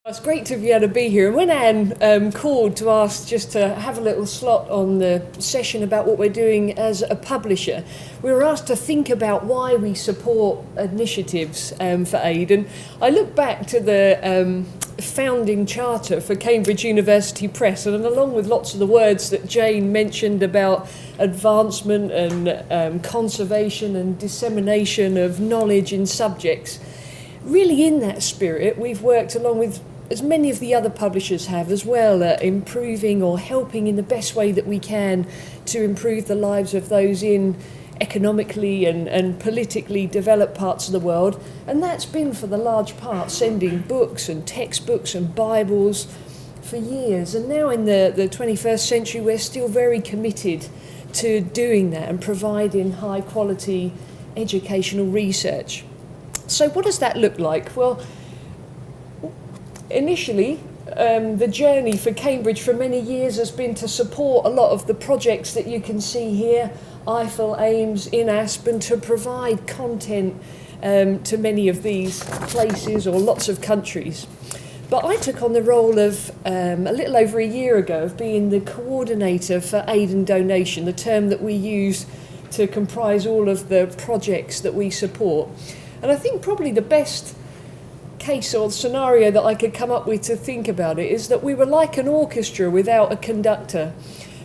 It's great to be able to be here. And when Anne called to ask just to have a little slot on the session about what we're doing as a publisher, we were asked to think about why we support initiatives for aid. And I look back to the founding charter for Cambridge University Press, and along with lots of the words that Jane mentioned about advancement and conservation and dissemination of knowledge in subjects, really in that spirit we've worked along with, as many of the other publishers have as well, improving or helping in the best way that we can to improve the lives of those in economically and politically developed parts of the world. And that's been for the large part sending books and textbooks and Bibles for years. And now in the 21st century we're still very committed to doing that and providing high quality educational research. So what does that look like? Well, initially, the journey for Cambridge for many years has been to support a lot of the projects that you can see here, IFL, AIMS, INASP, and to provide content to many of these places or lots of countries. But I took on the role of, a little over a year ago, of being the coordinator for aid and donation, the term that we use to comprise all of the projects that we support. And I think probably the best case or scenario that I could come up with to think about it is that we were like an orchestra without a conductor.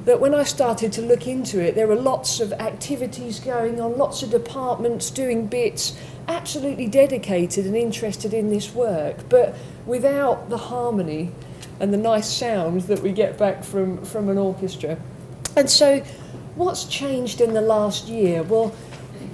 That when I started to look into it, there were lots of activities going on, lots of departments doing bits, absolutely dedicated and interested in this work, but without the harmony and the nice sound that we get back from an orchestra. And so what's changed in the last year? Well,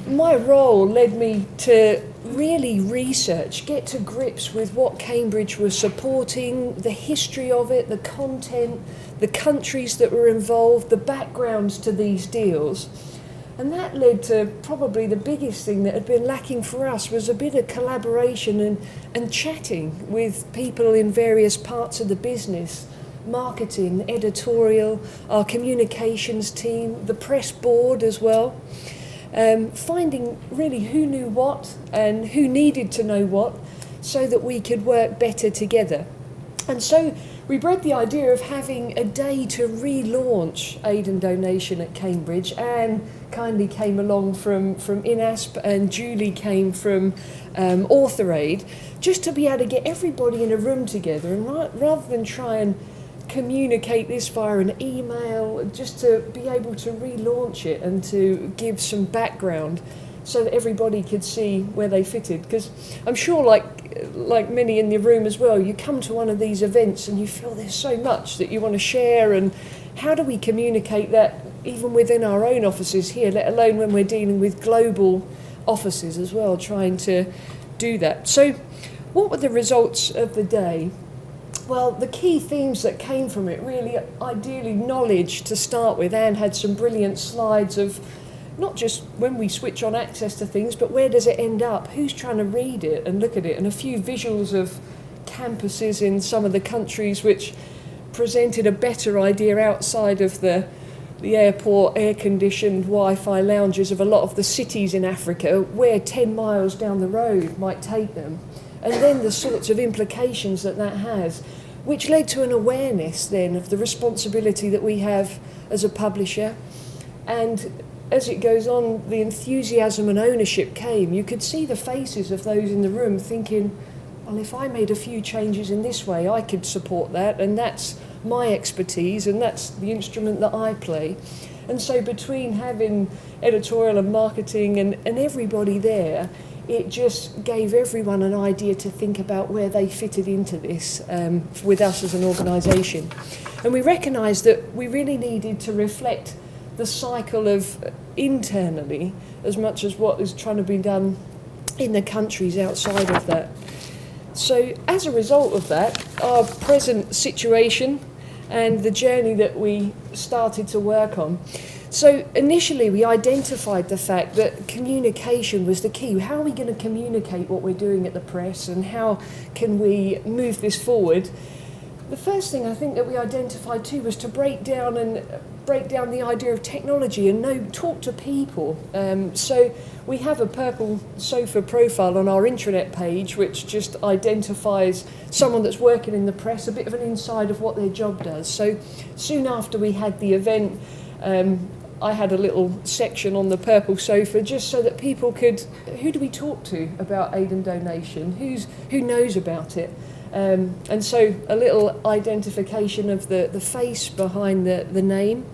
my role led me to really research, get to grips with what Cambridge was supporting, the history of it, the content, the countries that were involved, the backgrounds to these deals. And that led to probably the biggest thing that had been lacking for us was a bit of collaboration and chatting with people in various parts of the business, marketing, editorial, our communications team, the press board as well. Finding really who knew what and who needed to know what so that we could work better together. And so we bred the idea of having a day to relaunch aid and donation at Cambridge. Anne kindly came along from INASP and Julie came from Author Aid, just to be able to get everybody in a room together and rather than try and communicate this via an email, just to be able to relaunch it and to give some background so that everybody could see where they fitted. Because I'm sure like many in the room as well, you come to one of these events and you feel there's so much that you want to share, and how do we communicate that even within our own offices here, let alone when we're dealing with global offices as well, trying to do that. So what were the results of the day? Well, the key themes that came from it, really, ideally knowledge to start with. Anne had some brilliant slides of not just when we switch on access to things, but where does it end up? Who's trying to read it and look at it? And a few visuals of campuses in some of the countries which presented a better idea outside of the airport air-conditioned Wi-Fi lounges of a lot of the cities in Africa, where 10 miles down the road might take them. And then the sorts of implications that has, which led to an awareness then of the responsibility that we have as a publisher. And as it goes on, the enthusiasm and ownership came. You could see the faces of those in the room thinking, well, if I made a few changes in this way, I could support that, and that's my expertise, and that's the instrument that I play. And so between having editorial and marketing and everybody there, it just gave everyone an idea to think about where they fitted into this with us as an organisation. And we recognised that we really needed to reflect the cycle of internally as much as what is trying to be done in the countries outside of that. So as a result of that, our present situation and the journey that we started to work on. So initially we identified the fact that communication was the key. How are we going to communicate what we're doing at the press, and how can we move this forward? The first thing I think that we identified too was to break down and break down the idea of technology and talk to people. So we have a purple sofa profile on our intranet page, which just identifies someone that's working in the press, a bit of an inside of what their job does. So soon after we had the event, I had a little section on the purple sofa just so that people could, who do we talk to about aid and donation? Who knows about it? And so a little identification of the face behind the name.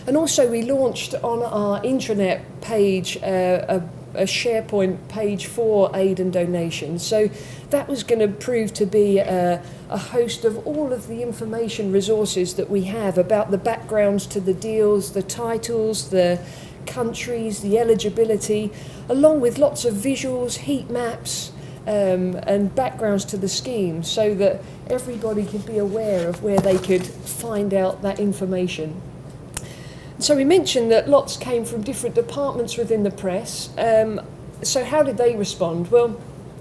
And also we launched on our intranet page a SharePoint page for aid and donation. So that was going to prove to be a host of all of the information resources that we have about the backgrounds to the deals, the titles, the countries, the eligibility, along with lots of visuals, heat maps, and backgrounds to the scheme, so that everybody could be aware of where they could find out that information. So we mentioned that lots came from different departments within the press. So how did they respond? Well,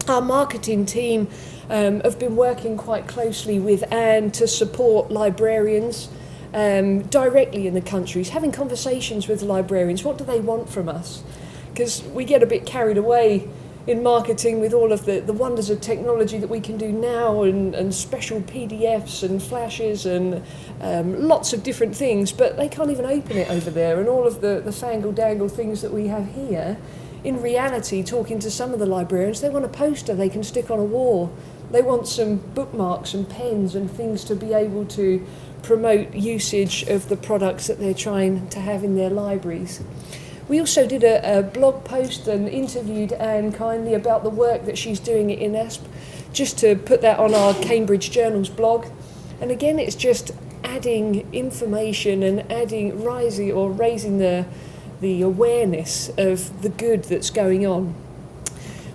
our marketing team have been working quite closely with Anne to support librarians directly in the countries, having conversations with librarians. What do they want from us? Because we get a bit carried away in marketing with all of the wonders of technology that we can do now, and special PDFs and flashes and lots of different things, but they can't even open it over there, and all of the fangle-dangle things that we have here. In reality, talking to some of the librarians, they want a poster they can stick on a wall. They want some bookmarks and pens and things to be able to promote usage of the products that they're trying to have in their libraries. We also did a blog post and interviewed Anne kindly about the work that she's doing at INASP, just to put that on our Cambridge Journals blog. And again, it's just adding information and raising the awareness of the good that's going on.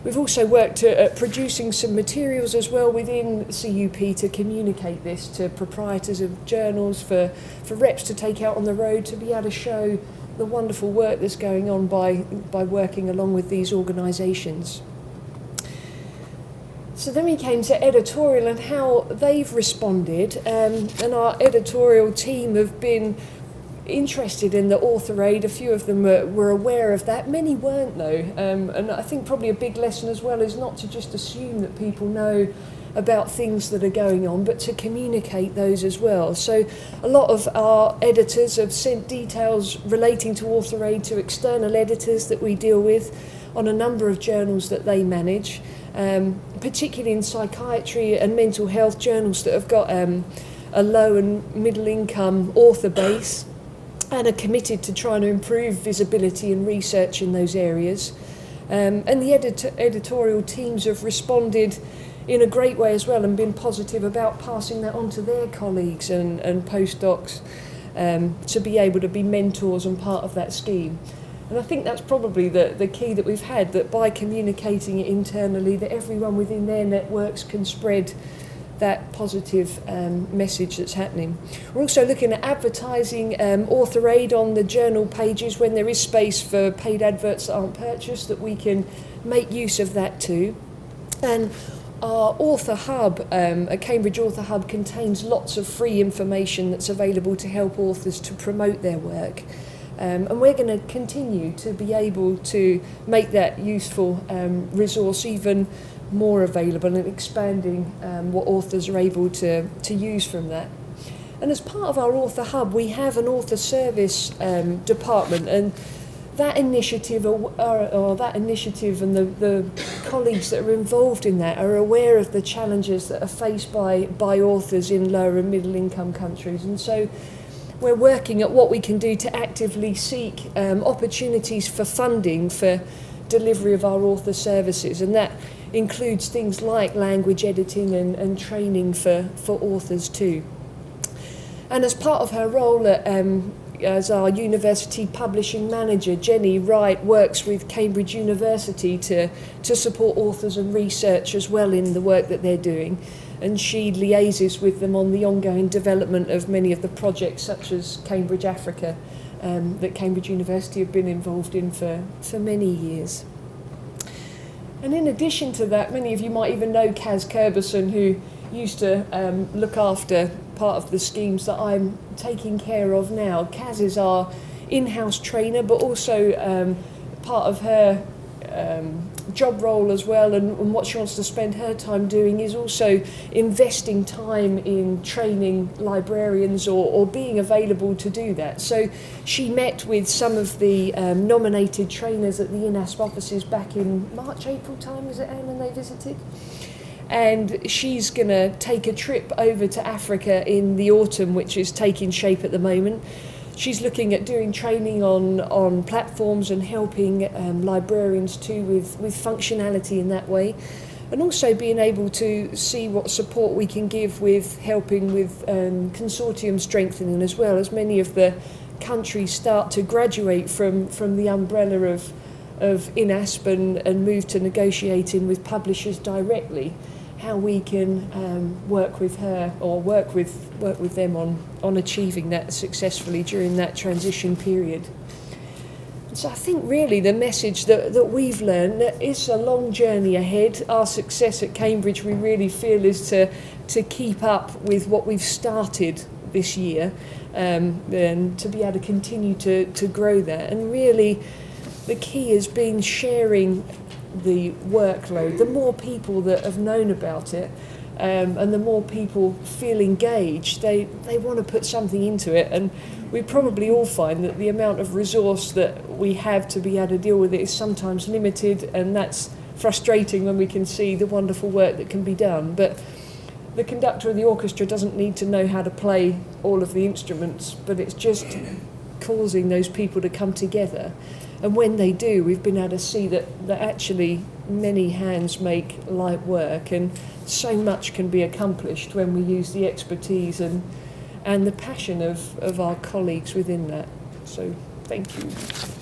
We've also worked at producing some materials as well within CUP to communicate this to proprietors of journals, for reps to take out on the road, to be able to show the wonderful work that's going on by working along with these organisations. So then we came to Editorial and how they've responded, and our editorial team have been interested in the author aid. A few of them were aware of that, many weren't though, and I think probably a big lesson as well is not to just assume that people know about things that are going on, but to communicate those as well. So a lot of our editors have sent details relating to author aid to external editors that we deal with on a number of journals that they manage, particularly in psychiatry and mental health journals that have got a low and middle income author base and are committed to trying to improve visibility and research in those areas. And the editorial teams have responded in a great way as well, and been positive about passing that on to their colleagues and postdocs to be able to be mentors and part of that scheme. And I think that's probably the key that we've had, that by communicating it internally, that everyone within their networks can spread that positive message that's happening. We're also looking at advertising author aid on the journal pages when there is space for paid adverts that aren't purchased, that we can make use of that too. And our Author Hub, a Cambridge Author Hub, contains lots of free information that's available to help authors to promote their work. And we're going to continue to be able to make that useful resource even more available, and expanding what authors are able to use from that. And as part of our Author Hub, we have an author service department, and that initiative and the colleagues that are involved in that are aware of the challenges that are faced by authors in lower and middle income countries. And so we're working at what we can do to actively seek opportunities for funding for delivery of our author services, and that includes things like language editing and training for authors too. And as part of her role as our university publishing manager, Jenny Wright works with Cambridge University to support authors and research as well in the work that they're doing. And she liaises with them on the ongoing development of many of the projects, such as Cambridge Africa, that Cambridge University have been involved in for many years. And in addition to that, many of you might even know Kaz Kerberson, who used to look after part of the schemes that I'm taking care of now. Kaz is our in-house trainer, but also part of her job role as well, and what she wants to spend her time doing is also investing time in training librarians or being available to do that. So she met with some of the nominated trainers at the INASP offices back in March, April time, was it, Anne, when they visited? And she's going to take a trip over to Africa in the autumn, which is taking shape at the moment. She's looking at doing training on platforms and helping librarians too with functionality in that way, and also being able to see what support we can give with helping with consortium strengthening as well, as many of the countries start to graduate from the umbrella of INASP and move to negotiating with publishers directly. How we can work with her or work with them on achieving that successfully during that transition period. So I think really the message that we've learned, that it's a long journey ahead. Our success at Cambridge, we really feel, is to keep up with what we've started this year, and to be able to continue to grow that. And really the key has been sharing the workload. The more people that have known about it, and the more people feel engaged, they want to put something into it. And we probably all find that the amount of resource that we have to be able to deal with it is sometimes limited, and that's frustrating when we can see the wonderful work that can be done. But the conductor of the orchestra doesn't need to know how to play all of the instruments, but it's just causing those people to come together. And when they do, we've been able to see that actually many hands make light work, and so much can be accomplished when we use the expertise and the passion of our colleagues within that. So thank you.